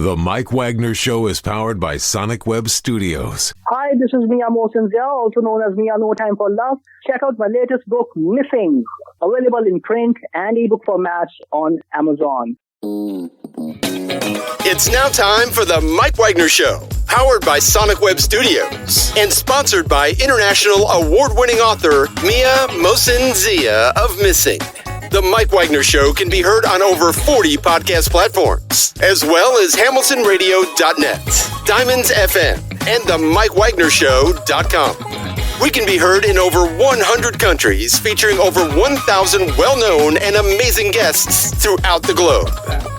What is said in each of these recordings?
The Mike Wagner Show is powered by Sonic Web Studios. Hi, this is Mia Mosinzia, also known as Mia No Time for Love. Check out my latest book, Missing, available in print and ebook formats on Amazon. It's now time for the Mike Wagner Show, powered by Sonic Web Studios and sponsored by international award-winning author Mia Mosinzia of Missing. The Mike Wagner Show can be heard on over 40 podcast platforms, as well as HamiltonRadio.net, Diamonds FM, and the MikeWagnerShow.com. We can be heard in over 100 countries, featuring over 1,000 well-known and amazing guests throughout the globe.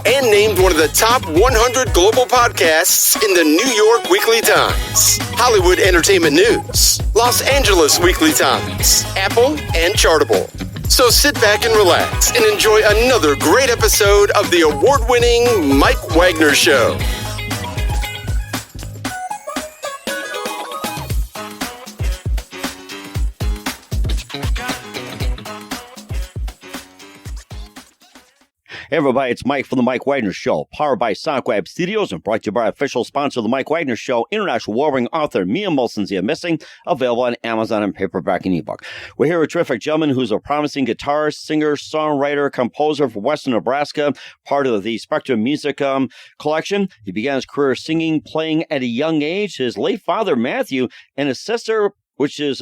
And named one of the top 100 global podcasts in the New York Weekly Times, Hollywood Entertainment News, Los Angeles Weekly Times, Apple, and Chartable. So sit back and relax and enjoy another great episode of the award-winning Mike Wagner Show. Hey everybody, it's Mike from the Mike Wagner Show, powered by Sonic Web Studios and brought to you by official sponsor of the Mike Wagner Show, international award-winning author Mia Mosinzia Missing, available on Amazon and paperback and ebook. We're here with a terrific gentleman who's a promising guitarist, singer, songwriter, composer from Western Nebraska, part of the Spectra music collection. He began his career singing, playing at a young age. His late father, Matthew, and his sister, which is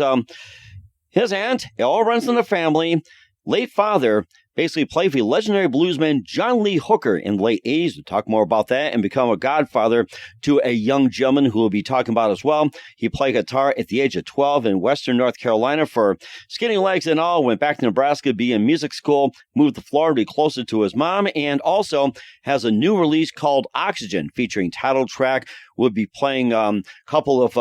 his aunt, it all runs in the family. Late father basically played for the legendary bluesman Johnleehooker in the late 80s. We'll talk more about that and become a godfather to a young gentleman who we'll be talking about as well. He played guitar at the age of 12 in western North Carolina for skimnnylegsandall, went back to Nebraska, be in music school, moved to Florida to be closer to his mom, and also has a new release called Oxygen featuring title track. We'll be playing a couple of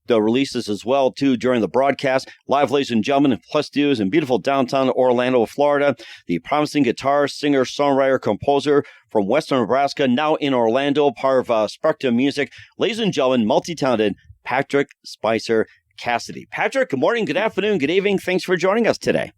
the releases as well, too, during the broadcast. Live, ladies and gentlemen, in Plus Studios in beautiful downtown Orlando, Florida. The promising guitarist, singer, songwriter, composer from Western Nebraska, now in Orlando, part of Spectra Music. Ladies and gentlemen, multi-talented Patrick Spicer-Cassidy. Patrick, good morning, good afternoon, good evening. Thanks for joining us today.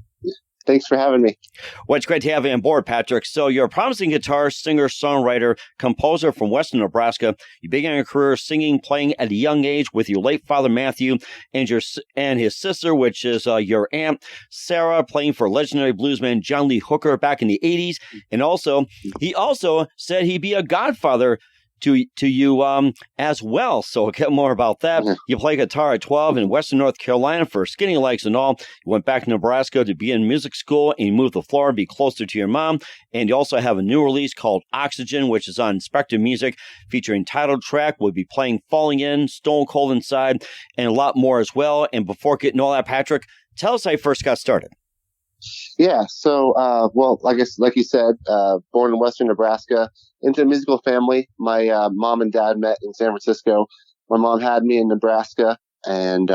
Thanks for having me. Well, it's great to have you on board, Patrick. So you're a promising guitarist, singer, songwriter, composer from Western Nebraska. You began your career singing, playing at a young age with your late father, Matthew, and his sister, which is your aunt, Sarah, playing for legendary bluesman Johnleehooker back in the 80s. And also, he also said he'd be a godfather to you as well. So we'll get more about that. Mm-hmm. You play guitar at 12 in western North Carolina for skimnnylegsandall. You went back to Nebraska to be in music school, and you moved to Florida to be closer to your mom. And you also have a new release called Oxygen, which is on Spectra Music, featuring title track. We'll be playing Fallingin, Stoncecoldinside, and a lot more as well. And before getting all that, Patrick, tell us how you first got started. Yeah, so, well, like you said, born in western Nebraska, into a musical family. My mom and dad met in San Francisco. My mom had me in Nebraska, and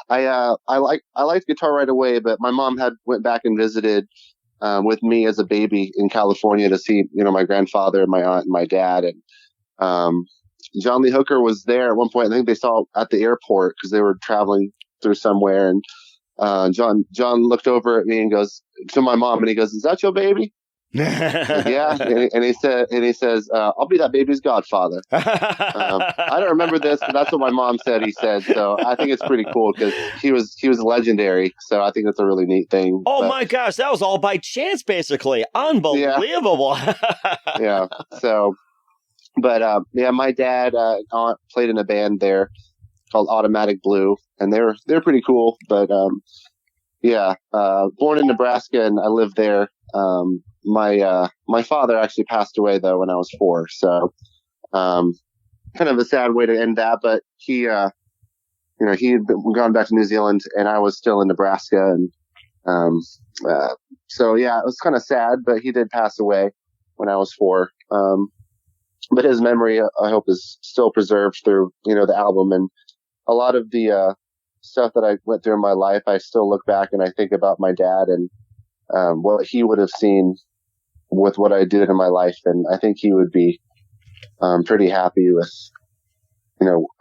I liked guitar right away, but my mom went back and visited with me as a baby in California to see, my grandfather, my aunt, and my dad. And Johnleehooker was there at one point. I think they saw at the airport because they were traveling through somewhere, and John looked over at me and goes to my mom, and he goes, "Is that your baby?" Yeah, and he says, "I'll be that baby's godfather." I don't remember this, but that's what my mom said. He said, so I think it's pretty cool because he was legendary. So I think that's a really neat thing. Oh my gosh, that was all by chance, basically. Unbelievable. Yeah. So, but my dad played in a band there called Automatic Blue, and they're pretty cool. But born in Nebraska, and I lived there. My father actually passed away though when I was 4, so kind of a sad way to end that. But he had gone back to New Zealand, and I was still in Nebraska, and so yeah, it was kind of sad. But he did pass away when I was 4. But his memory, I hope, is still preserved through the album, and a lot of the stuff that I went through in my life. I still look back and I think about my dad and what he would have seen with what I did in my life, and I think he would be pretty happy with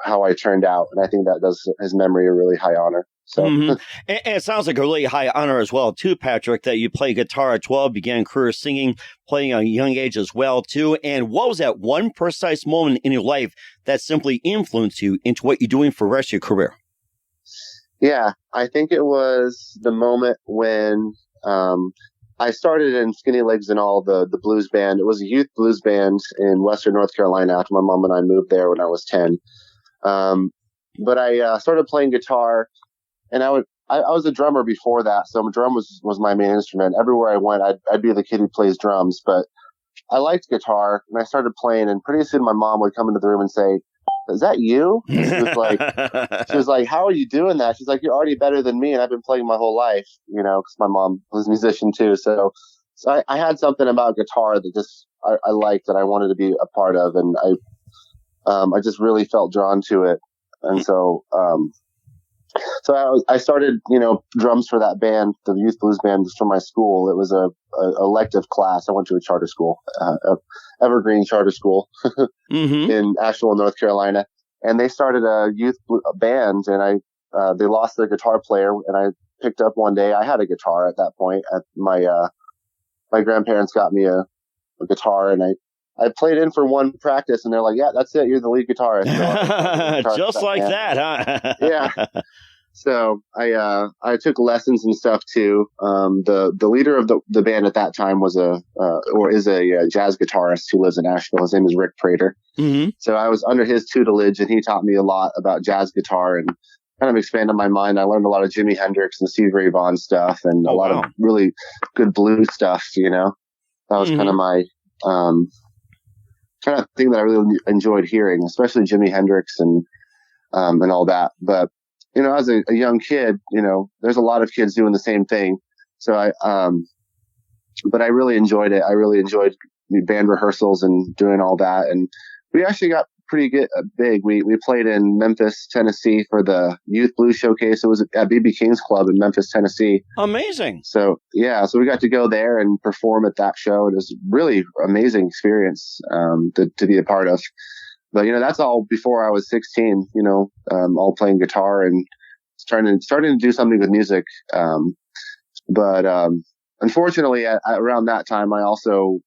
how I turned out, and I think that does his memory a really high honor. So, and it sounds like a really high honor as well, too, Patrick, that you play guitar at 12, began career singing, playing at a young age as well, too. And what was that one precise moment in your life that simply influenced you into what you're doing for the rest of your career? Yeah, I think it was the moment when I started in skimnnylegsandall, the blues band. It was a youth blues band in western North Carolina after my mom and I moved there when I was 10. But I started playing guitar, and I was a drummer before that, so drum was my main instrument. Everywhere I went, I'd be the kid who plays drums, but I liked guitar, and I started playing, and pretty soon my mom would come into the room and say, "Is that you?" And she was like, "How are you doing that?" She's like, "You're already better than me, and I've been playing my whole life," because my mom was a musician too. So I had something about guitar that just I liked that I wanted to be a part of, and I just really felt drawn to it, and so I started drums for that band, the youth blues band from my school. It was a elective class. I went to a charter school, Evergreen Charter School in Asheville, North Carolina, and they started a youth band, and they lost their guitar player, and I picked up one day. I had a guitar at that point. My grandparents got me a guitar, and I played in for one practice, and they're like, "Yeah, that's it. You're the lead guitarist." So just like that, huh? Yeah. So I took lessons and stuff too. The leader of the band at that time is a jazz guitarist who lives in Asheville. His name is Rick Prater. So I was under his tutelage, and he taught me a lot about jazz guitar and kind of expanded my mind. I learned a lot of Jimi Hendrix and Stevie Ray Vaughan stuff, and a lot of really good blues stuff. That was kind of my kind of thing that I really enjoyed hearing, especially Jimi Hendrix and all that. But as a young kid, there's a lot of kids doing the same thing. So but I really enjoyed it. I really enjoyed the band rehearsals and doing all that. And we actually got pretty big. We played in Memphis, Tennessee for the Youth Blues Showcase. It was at B.B. King's Club in Memphis, Tennessee. Amazing. So so we got to go there and perform at that show. It was a really amazing experience to be a part of. But that's all before I was 16. All playing guitar and starting to do something with music. But unfortunately, around that time, I also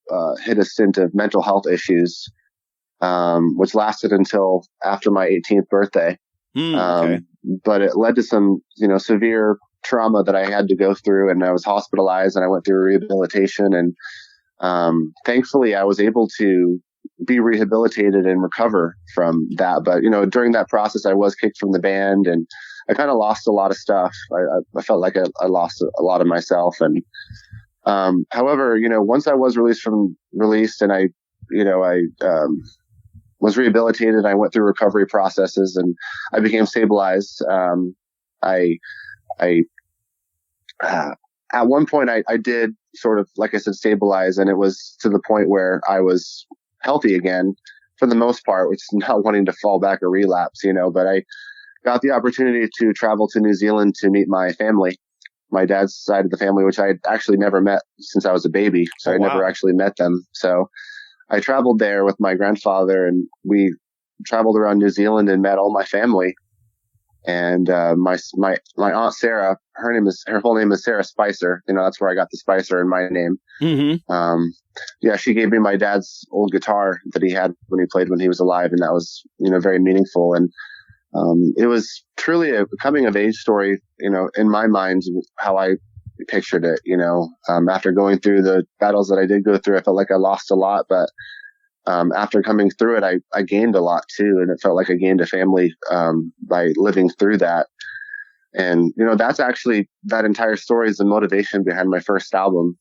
hit a stint of mental health issues, which lasted until after my 18th birthday. Okay. But it led to some severe trauma that I had to go through, and I was hospitalized, and I went through rehabilitation, and thankfully, I was able to be rehabilitated and recover from that. But, during that process, I was kicked from the band, and I kind of lost a lot of stuff. I felt like I lost a lot of myself. And, however, once I was released and I was rehabilitated, I went through recovery processes and I became stabilized. At one point I did sort of, like I said, stabilize, and it was to the point where I was healthy again for the most part, which is not wanting to fall back or relapse, but I got the opportunity to travel to New Zealand to meet my family, my dad's side of the family, which I had actually never met since I was a baby. So I never actually met them. So I traveled there with my grandfather, and we traveled around New Zealand and met all my family. And my Aunt Sarah, her full name is Sarah Spicer. That's where I got the Spicer in my name. She gave me my dad's old guitar that he had when he played when he was alive, and that was very meaningful. And it was truly a coming of age story, in my mind, how I pictured it. After going through the battles that I did go through, I felt like I lost a lot, but after coming through it, I gained a lot too. And it felt like I gained a family, by living through that. And, that's actually, that entire story is the motivation behind my first album,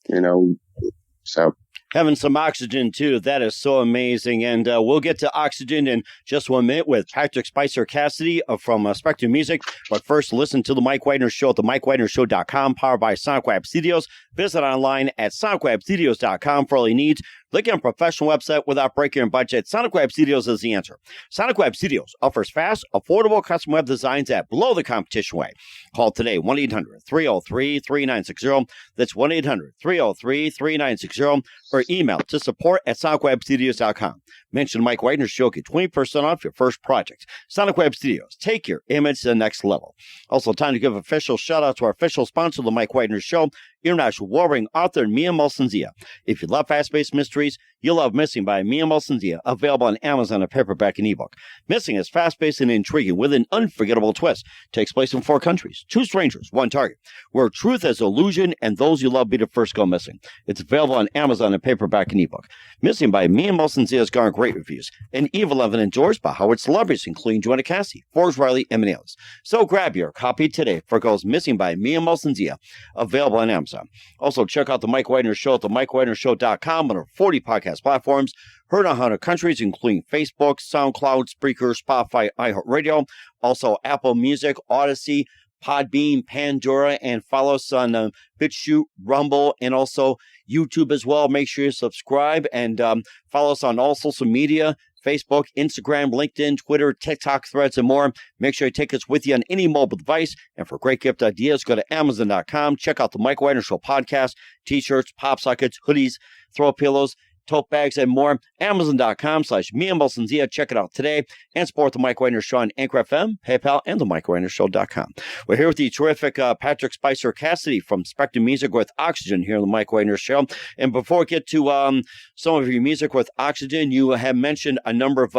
so. Having some oxygen, too. That is so amazing. And we'll get to oxygen in just 1 minute with Patrick Spicer-Cassidy from Spectra Music. But first, listen to The Mike Wagner Show at themikewagnershow.com, powered by SonicWeb Studios. Visit online at sonicwebstudios.com for all your needs Looking at a professional website without breaking your budget, Sonic Web Studios is the answer. Sonic Web Studios offers fast, affordable custom web designs at below the competition way. Call today 1-800-303-3960. That's 1-800-303-3960, or email to support@sonicwebstudios.com. Mention Mike Widener's show, get 20% off your first project. Sonic Web Studios, take your image to the next level. Also, time to give an official shout out to our official sponsor of the Mike Widener Show, international warring author Mia Molson-Zia. If you love fast-paced mysteries, you'll love Missing by Mia Molson-Zia, available on Amazon in paperback and ebook. Missing is fast-paced and intriguing with an unforgettable twist. Takes place in 4 countries, 2 strangers, 1 target, where truth is illusion and those you love be the first go missing. It's available on Amazon in paperback and ebook. Missing by Mia Molson-Zia has garnered great reviews, and Evil Evan endorsed by Howard celebrities, including Joanna Cassidy, Forrest Riley, and many others. So grab your copy today for Goes Missing by Mia Molson-Zia, available on Amazon. Also, check out the Mike Widener Show at themikewidenershow.com on our 40 podcast platforms, heard on 100 countries, including Facebook, SoundCloud, Spreaker, Spotify, iHeartradio, also Apple Music, Odyssey, Podbean, Pandora, and follow us on BitChute, Rumble, and also YouTube as well. Make sure you subscribe and follow us on all social media, Facebook, Instagram, LinkedIn, Twitter, TikTok, Threads, and more. Make sure you take us with you on any mobile device. And for great gift ideas, go to Amazon.com. Check out the Mike Widener Show podcast, t-shirts, pop sockets, hoodies, throw pillows, tote bags, and more. Amazon.com/Mia Molson-Zia. Check it out today. And support the Mike Widener Show on Anchor FM, PayPal, and the MikeWidenerShow.com. We're here with the terrific Patrick Spicer-Cassidy from Spectra Music with Oxygen here on the Mike Widener Show. And before we get to some of your music with Oxygen, you have mentioned a number of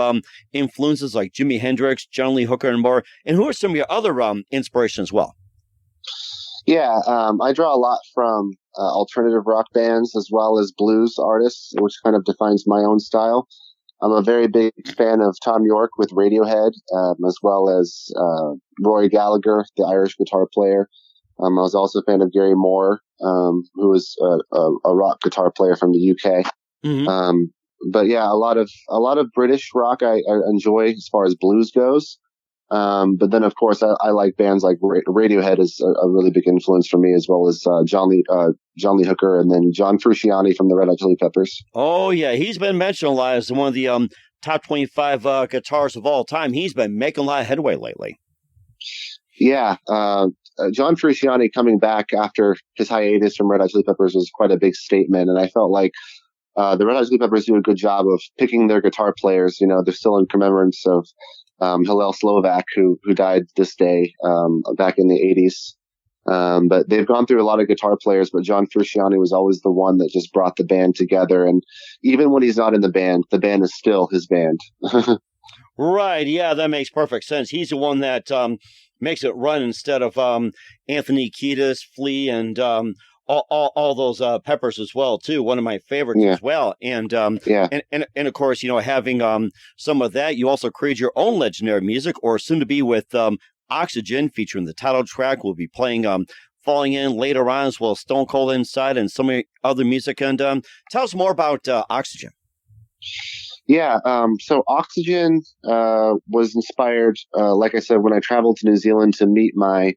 influences like Jimi Hendrix, John Lee Hooker, and more. And who are some of your other inspirations as well? Yeah, I draw a lot from alternative rock bands as well as blues artists, which kind of defines my own style. I'm a very big fan of Tom York with Radiohead, as well as Rory Gallagher, the Irish guitar player. I was also a fan of Gary Moore, who was a rock guitar player from the UK. Mm-hmm. But yeah, a lot of British rock I enjoy as far as blues goes. But then, of course, I like bands like Radiohead is a really big influence for me, as well as John Lee Hooker, and then John Frusciante from the Red Hot Chili Peppers. Oh, yeah. He's been mentioned a lot as one of the top 25 guitarists of all time. He's been making a lot of headway lately. Yeah. John Frusciante coming back after his hiatus from Red Hot Chili Peppers was quite a big statement, and I felt like the Red Hot Chili Peppers do a good job of picking their guitar players. You know, they're still in commemorance of Hillel Slovak, who died this day, back in the 80s. But they've gone through a lot of guitar players, but John Frusciante was always the one that just brought the band together. And even when he's not in the band is still his band. Right. Yeah, that makes perfect sense. He's the one that makes it run instead of Anthony Kiedis, Flea, and all those Peppers as well too. One of my favorites as well. And and of course, you know, having some of that, you also create your own legendary music, or soon to be with Oxygen, featuring the title track. We'll be playing Fallingin later on, as well as Stoncecoldinside and some other music. And tell us more about Oxygen. Yeah, so Oxygen was inspired, like I said, when I traveled to New Zealand to meet my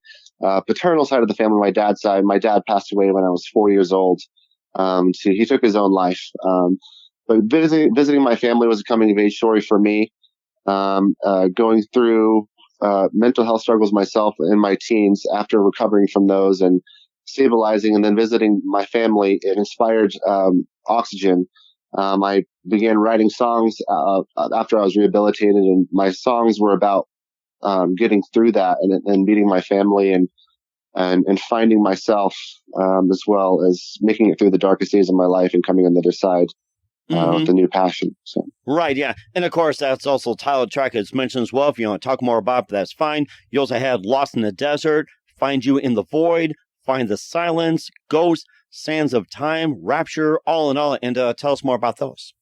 paternal side of the family, my dad's side. My dad passed away when I was 4 years old. He took his own life. But visiting my family was a coming of age story for me. Going through mental health struggles myself in my teens, after recovering from those and stabilizing, and then visiting my family, it inspired Oxygen. I began writing songs after I was rehabilitated, and my songs were about getting through that and meeting my family and finding myself, as well as making it through the darkest days of my life and coming on the other side with a new passion. So. Right, yeah. And of course, that's also title track as mentioned as well. If you want to talk more about it, that's fine. You also had Lost in the Desert, Find You in the Void, Find the Silence, Ghost, Sands of Time, Rapture, all in all. And tell us more about those.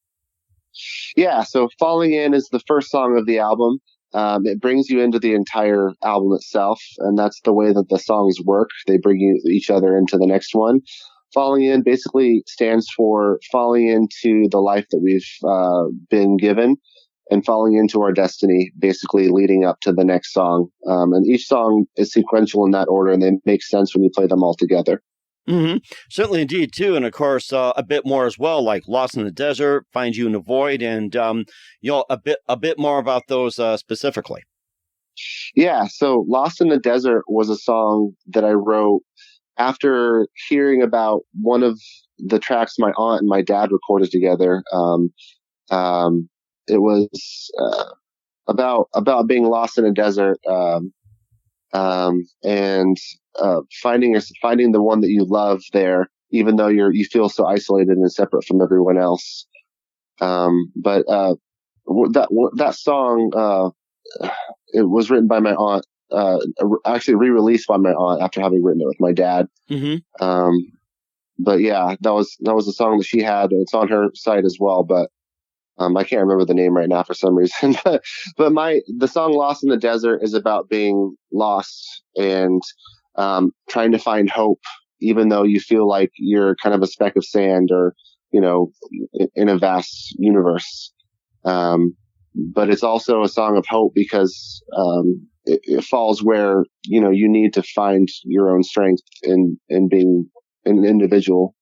Yeah, so Falling In is the first song of the album. It brings you into the entire album itself, and that's the way that the songs work. They bring each other into the next one. Falling In basically stands for falling into the life that we've been given and falling into our destiny, basically leading up to the next song. And each song is sequential in that order, and they make sense when you play them all together. Mm-hmm. Certainly indeed, too. And of course, a bit more as well, like Lost in the Desert, Find You in the Void, and, a bit more about those specifically. Yeah. So Lost in the Desert was a song that I wrote after hearing about one of the tracks my aunt and my dad recorded together. It was about being lost in a desert, and finding the one that you love there, even though you feel so isolated and separate from everyone else. But that song, it was written by my aunt, actually re-released by my aunt after having written it with my dad. Mm-hmm. But yeah, that was a song that she had. It's on her site as well, but I can't remember the name right now for some reason. but the song "Lost in the Desert" is about being lost and trying to find hope, even though you feel like you're kind of a speck of sand, or in a vast universe. But it's also a song of hope because it falls where you need to find your own strength in being an individual.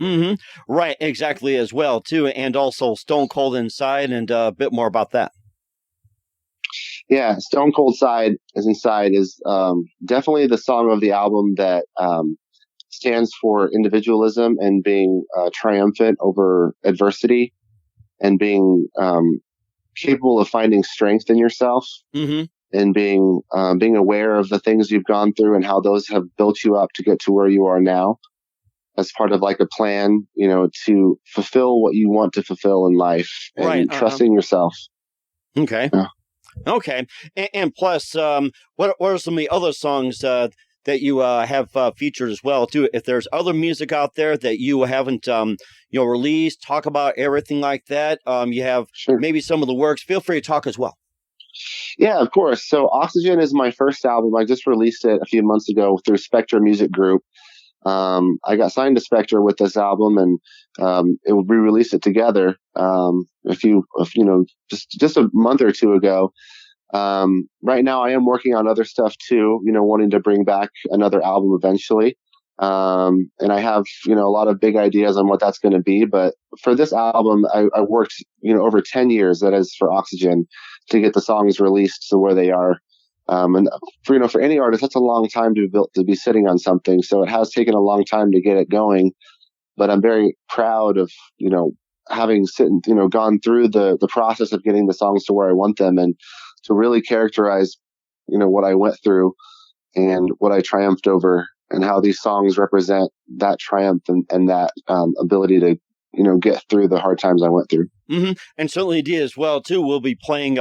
Mm-hmm. Right, exactly as well, too. And also Stone Cold Inside, and a bit more about that. Yeah, Stone Cold Inside is definitely the song of the album that stands for individualism and being triumphant over adversity and being capable of finding strength in yourself. Mm-hmm. And being aware of the things you've gone through and how those have built you up to get to where you are now, as part of like a plan, to fulfill what you want to fulfill in life, and right, trusting yourself. Okay. Yeah. Okay. And plus, what are some of the other songs that you have featured as well, too? If there's other music out there that you haven't, released, talk about everything like that. You have maybe some of the works. Feel free to talk as well. Yeah, of course. So Oxygen is my first album. I just released it a few months ago through Spectra Music Group. I got signed to Spectra with this album, and we released it together just a month or two ago. Right now I am working on other stuff too, wanting to bring back another album eventually. And I have, a lot of big ideas on what that's going to be. But for this album, I worked, over 10 years, that is for Oxygen, to get the songs released to where they are. And for any artist, that's a long time to be sitting on something. So it has taken a long time to get it going, but I'm very proud of, having gone through the process of getting the songs to where I want them, and to really characterize, what I went through and what I triumphed over, and how these songs represent that triumph and that ability to, get through the hard times I went through. Mm-hmm. And certainly did as well, too. We'll be playing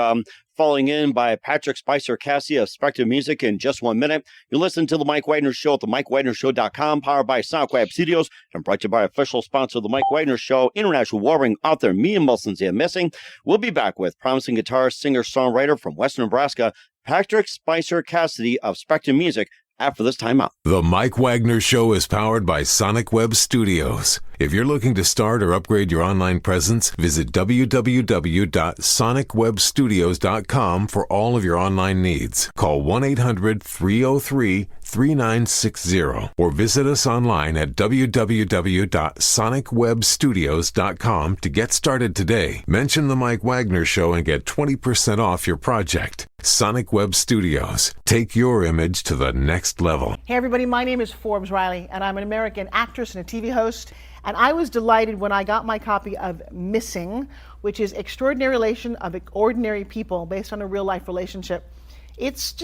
Fallingin by patrickspicercassidy of Spectra Music in just 1 minute. You listen to The Mike Wagner Show at themikewagnershow.com, powered by SoundCloud Studios, and brought to you by official sponsor of The Mike Wagner Show, international warring author Mia Mulson Missing. We'll be back with promising guitarist, singer-songwriter from Western Nebraska, Patrick Spicer Cassidy of Spectra Music, after this time out. The Mike Wagner Show is powered by Sonic Web Studios. If you're looking to start or upgrade your online presence, visit www.sonicwebstudios.com for all of your online needs. Call 1-800-303-3960 or visit us online at www.sonicwebstudios.com to get started today. Mention The Mike Wagner Show and get 20% off your project. Sonic Web Studios. Take your image to the next level. Hey everybody, my name is Forbes Riley, and I'm an American actress and a TV host. And I was delighted when I got my copy of Missing, which is Extraordinary Relation of Ordinary People, based on a real life relationship. It's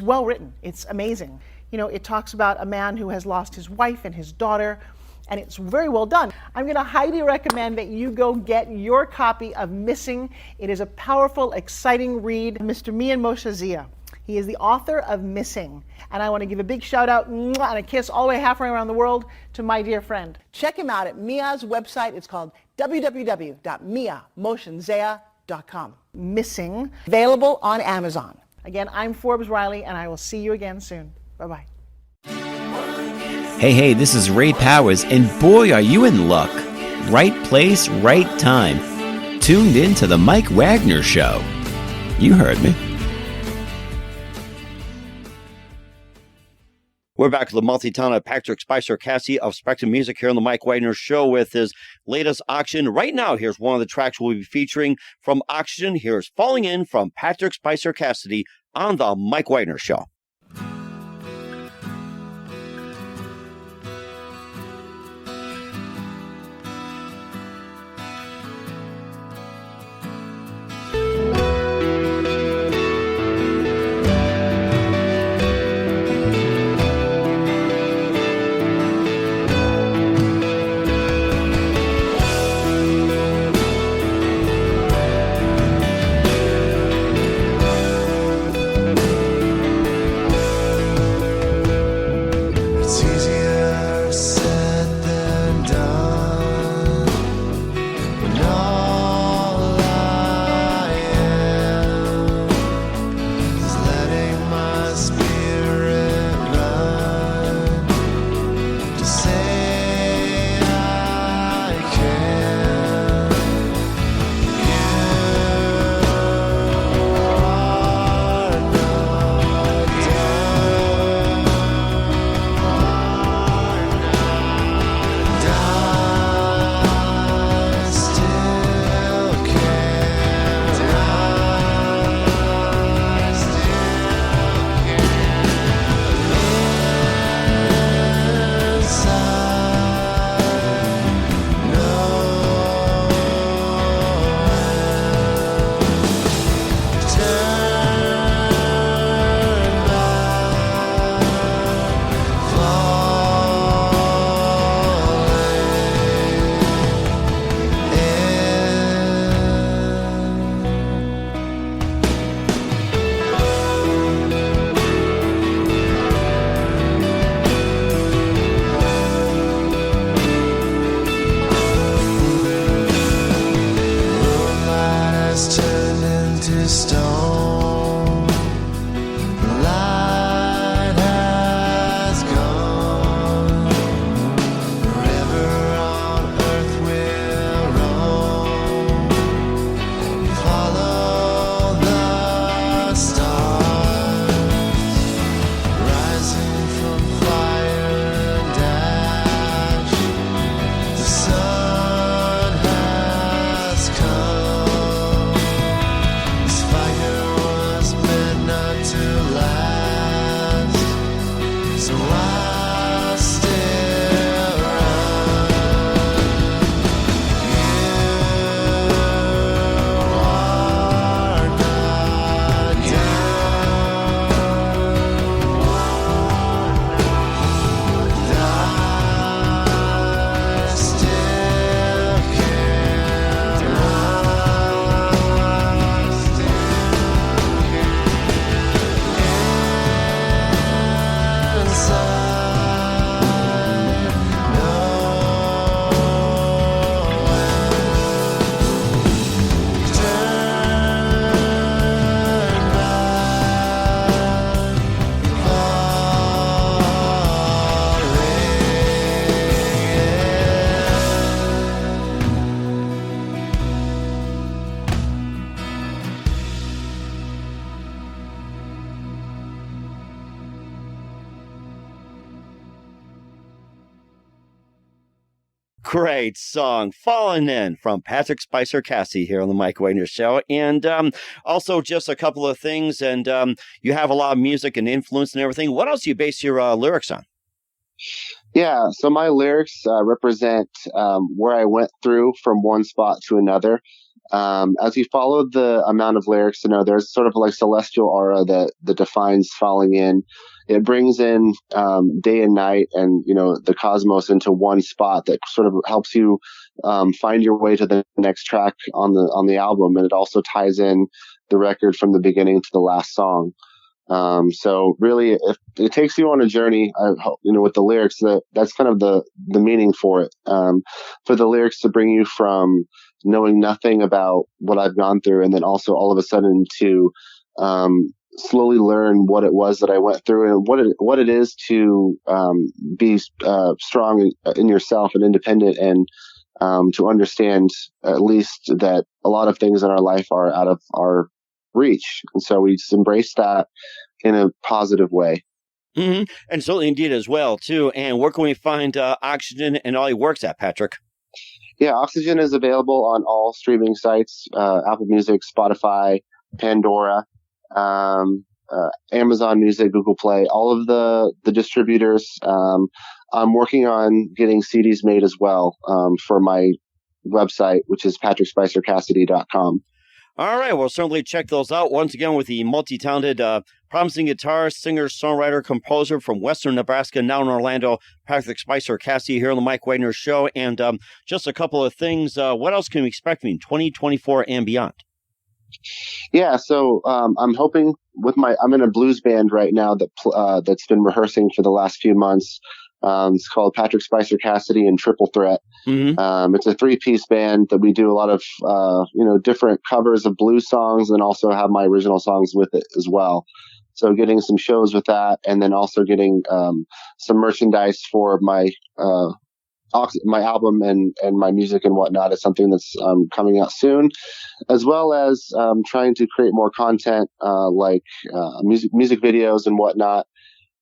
well written. It's amazing. It talks about a man who has lost his wife and his daughter, and it's very well done. I'm going to highly recommend that you go get your copy of Missing. It is a powerful, exciting read. Mr. Mian Moshe Zia. He is the author of Missing. And I want to give a big shout out and a kiss all the way halfway around the world to my dear friend. Check him out at Mia's website. It's called www.miamotionzea.com. Missing, available on Amazon. Again, I'm Forbes Riley, and I will see you again soon. Bye-bye. Hey, this is Ray Powers, and boy, are you in luck. Right place, right time. Tuned in to The Mike Wagner Show. You heard me. We're back to the multi-talented Patrick Spicercassidy of Spectra Music here on the Mike Wagner Show with his latest auction. Right now, here's one of the tracks we'll be featuring from auction. Here's Falling In from Patrick Spicercassidy on the Mike Wagner Show. Great song, Falling In from Patrick Spicercassidy here on the Mike Wagner Show. And also just a couple of things, and you have a lot of music and influence and everything. What else do you base your lyrics on? Yeah, so my lyrics represent where I went through from one spot to another. As you follow the amount of lyrics, there's sort of like celestial aura that defines falling in. It brings in day and night and, the cosmos into one spot that sort of helps you find your way to the next track on the album. And it also ties in the record from the beginning to the last song. So really, if it takes you on a journey, with the lyrics, that's kind of the meaning for it. For the lyrics to bring you from knowing nothing about what I've gone through, and then also all of a sudden to slowly learn what it was that I went through and what it is to be strong in yourself and independent, and to understand at least that a lot of things in our life are out of our reach. And so we just embrace that in a positive way. Mm-hmm. And certainly indeed as well, too. And where can we find Oxygen and all your works at, Patrick? Yeah, Oxygen is available on all streaming sites, Apple Music, Spotify, Pandora, Amazon Music, Google Play, all of the distributors. I'm working on getting CDs made as well for my website, which is patrickspicercassidy.com. All right, we'll certainly check those out. Once again, with the multi-talented, promising guitarist, singer, songwriter, composer from Western Nebraska, now in Orlando, Patrick Spicer Cassidy here on the Mike Wagner Show. And just a couple of things. What else can we expect in 2024 and beyond? Yeah, so I'm hoping I'm in a blues band right now that's been rehearsing for the last few months. It's called Patrick Spicer Cassidy and Triple Threat. Mm-hmm. It's a 3-piece band that we do a lot of, different covers of blues songs and also have my original songs with it as well. So getting some shows with that, and then also getting some merchandise for my album and my music and whatnot is something that's coming out soon, as well as trying to create more content like music videos and whatnot.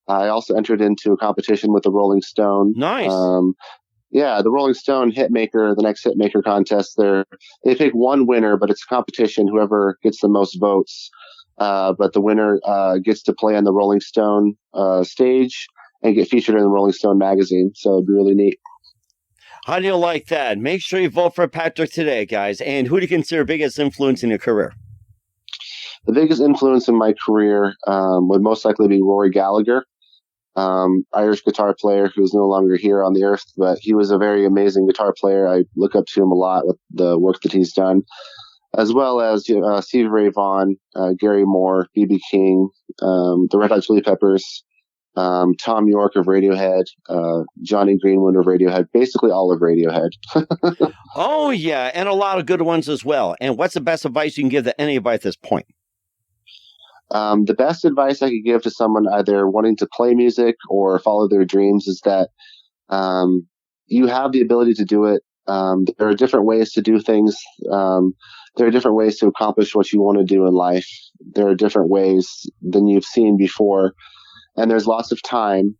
I also entered into a competition with the Rolling Stone. Nice. The Rolling Stone Hitmaker, the next Hitmaker contest. They pick one winner, but it's a competition. Whoever gets the most votes, but the winner gets to play on the Rolling Stone stage and get featured in the Rolling Stone magazine. So it'd be really neat. How do you like that? Make sure you vote for Patrick today, guys. And who do you consider biggest influence in your career? The biggest influence in my career would most likely be Rory Gallagher. Irish guitar player who's no longer here on the earth, but he was a very amazing guitar player. I look up to him a lot with the work that he's done, as well as Stevie Ray Vaughan, Gary Moore, B.B. King, the Red Hot Chili Peppers, Tom York of Radiohead, Johnny Greenwood of Radiohead, basically all of Radiohead. Oh, yeah, and a lot of good ones as well. And what's the best advice you can give to anybody at this point? The best advice I could give to someone either wanting to play music or follow their dreams is that you have the ability to do it. There are different ways to do things. There are different ways to accomplish what you want to do in life. There are different ways than you've seen before, and there's lots of time.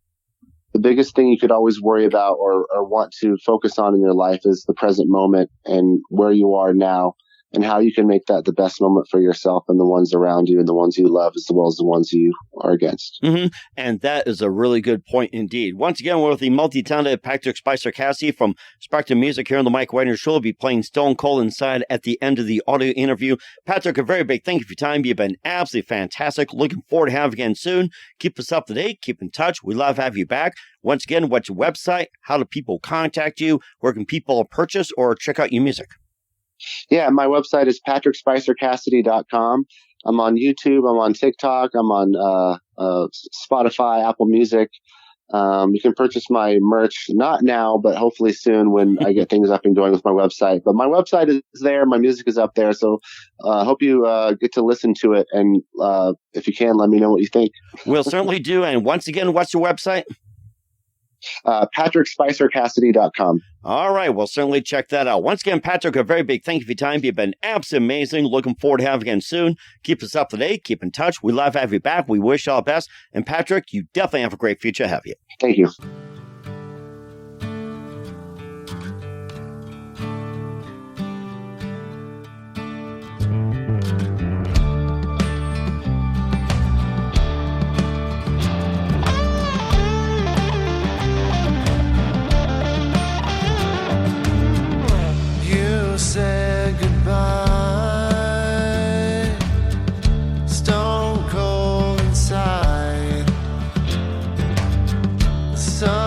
The biggest thing you could always worry about or want to focus on in your life is the present moment and where you are now, and how you can make that the best moment for yourself and the ones around you and the ones you love as well as the ones you are against. Mm-hmm. And that is a really good point indeed. Once again, we're with the multi-talented Patrick Spicer Cassidy from Spectra Music here on the Mike Wagner Show. We'll be playing Stone Cold Inside at the end of the audio interview. Patrick, a very big thank you for your time. You've been absolutely fantastic. Looking forward to having you again soon. Keep us up to date. Keep in touch. We love to have you back. Once again, what's your website? How do people contact you? Where can people purchase or check out your music? Yeah, my website is patrickspicercassidy.com. I'm on YouTube. I'm on TikTok. I'm on Spotify, Apple Music. You can purchase my merch, not now, but hopefully soon when I get things up and going with my website. But my website is there. My music is up there. So I hope you get to listen to it. And if you can, let me know what you think. We'll certainly do. And once again, what's your website? patrickspicercassidy.com. All right, we'll certainly check that out. Once again, Patrick, a very big thank you for your time. You've been absolutely amazing. Looking forward to having you again soon. Keep us up to date. Keep in touch. We love having you back. We wish you all the best. And Patrick, you definitely have a great future ahead of you. Thank you. Said goodbye, stone cold inside. The sun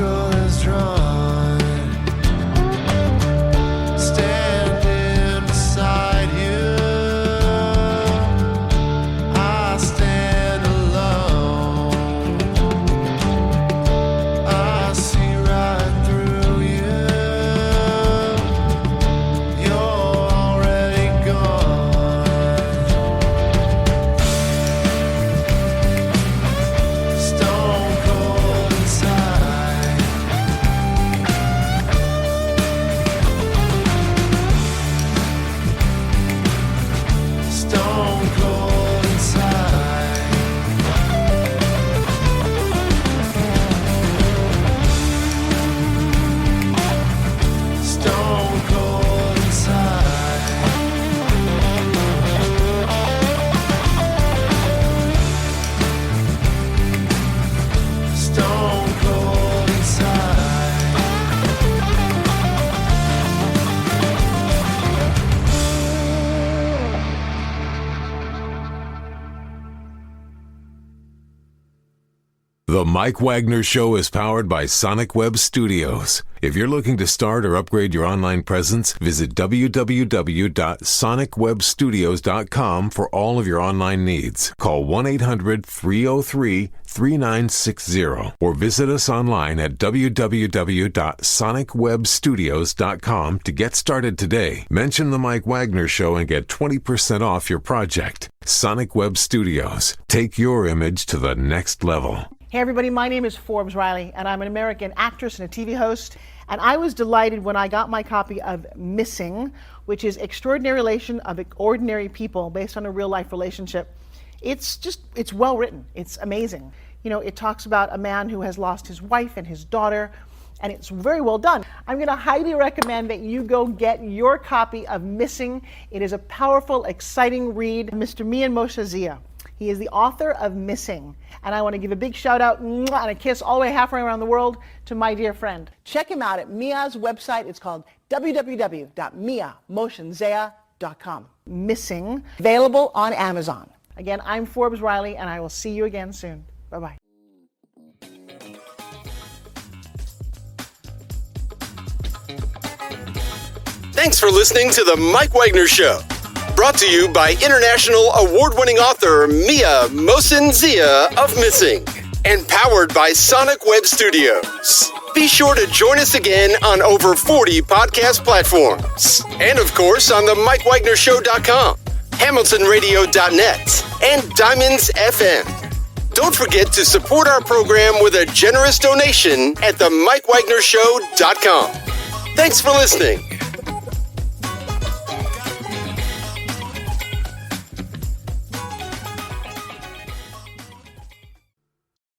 circle is drawn, standing beside you. I stand alone. I see right through you. You're already gone. Stone cold inside. Stone cold inside. Stone cold inside. Stone cold inside. The Mike Wagner Show is powered by Sonic Web Studios. If you're looking to start or upgrade your online presence, visit www.sonicwebstudios.com for all of your online needs. Call 1-800-303-3960 or visit us online at www.sonicwebstudios.com to get started today. Mention the Mike Wagner Show and get 20% off your project. Sonic Web Studios. Take your image to the next level. Hey everybody, my name is Forbes Riley, and I'm an American actress and a TV host. And I was delighted when I got my copy of Missing, which is Extraordinary Relation of Ordinary People based on a real life relationship. It's well written. It's amazing. You know, it talks about a man who has lost his wife and his daughter, and it's very well done. I'm going to highly recommend that you go get your copy of Missing. It is a powerful, exciting read. Mr. Mian Moshe Zia. He is the author of Missing. And I want to give a big shout out and a kiss all the way halfway around the world to my dear friend. Check him out at Mia's website. It's called www.miamotionsea.com. Missing, available on Amazon. Again, I'm Forbes Riley, and I will see you again soon. Bye-bye. Thanks for listening to The Mike Wagner Show. Brought to you by international award-winning author Mia Mohsen Zia of Missing. And powered by Sonic Web Studios. Be sure to join us again on over 40 podcast platforms. And of course on the MikeWagnerShow.com, HamiltonRadio.net, and Diamonds FM. Don't forget to support our program with a generous donation at the MikeWagnerShow.com. Thanks for listening.